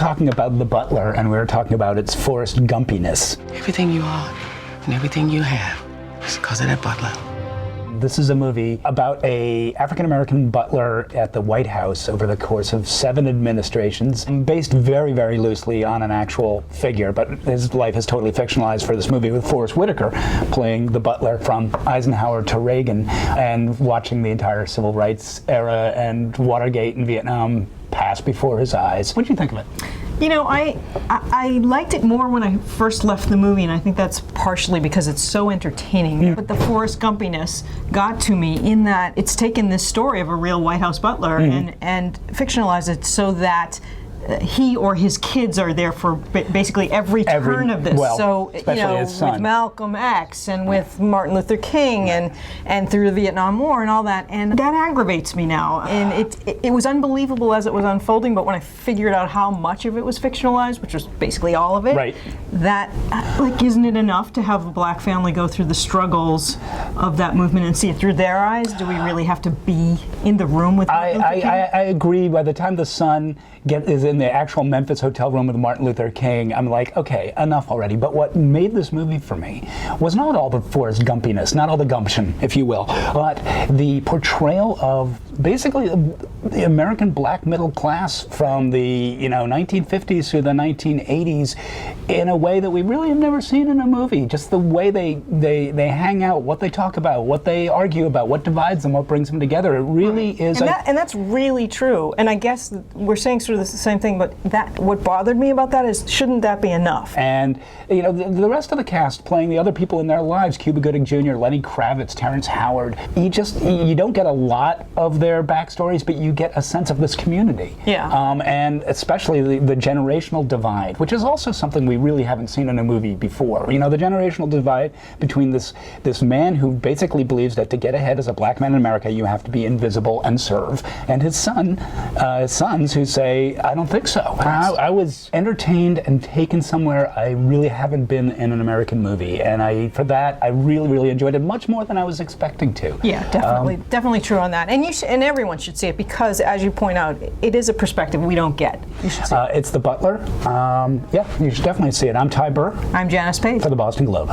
talking about The Butler, and we were talking about its Forrest Gumpiness. Everything you are and everything you have is because of that butler. This is a movie about a African-American butler at the White House over the course of 7 administrations, based very, very loosely on an actual figure, but his life is totally fictionalized for this movie, with Forrest Whitaker playing the butler from Eisenhower to Reagan, and watching the entire civil rights era and Watergate and Vietnam pass before his eyes. What did you think of it? You know, I liked it more when I first left the movie, and I think that's partially because it's so entertaining. But the Forrest Gumpiness got to me in that it's taken this story of a real White House butler and fictionalized it so that he or his kids are there for basically every turn of this. Well, so, you know, his son. with Malcolm X and with Martin Luther King and through the Vietnam War and all that, and that aggravates me now. And it was unbelievable as it was unfolding, but when I figured out how much of it was fictionalized, which was basically all of it, right. That, like, isn't it enough to have a black family go through the struggles of that movement and see it through their eyes? Do we really have to be in the room with Martin Luther King? I agree. By the time the son is in the actual Memphis hotel room with Martin Luther King, I'm like, okay, enough already. But what made this movie for me was not all the Forrest Gumpiness, not all the gumption, if you will, but the portrayal of basically the American black middle class from the 1950s through the 1980s in a way that we really have never seen in a movie. Just the way they hang out, what they talk about, what they argue about, what divides them, what brings them together. It really is. And that's really true. And I guess we're saying sort of the same thing, but what bothered me about that is, shouldn't that be enough? And the rest of the cast playing the other people in their lives, Cuba Gooding Jr., Lenny Kravitz, Terrence Howard, you don't get a lot of their backstories, but you get a sense of this community. Yeah. And especially the generational divide, which is also something we really haven't seen in a movie before. The generational divide between this man who basically believes that to get ahead as a black man in America, you have to be invisible and serve, and his sons who say, I don't think so. I was entertained and taken somewhere I really haven't been in an American movie, and for that I really, really enjoyed it, much more than I was expecting to. Yeah, definitely true on that. And everyone should see it, because, as you point out, it is a perspective we don't get. You should see it. It's The Butler. Yeah, you should definitely see it. I'm Ty Burr. I'm Janice Page. For the Boston Globe.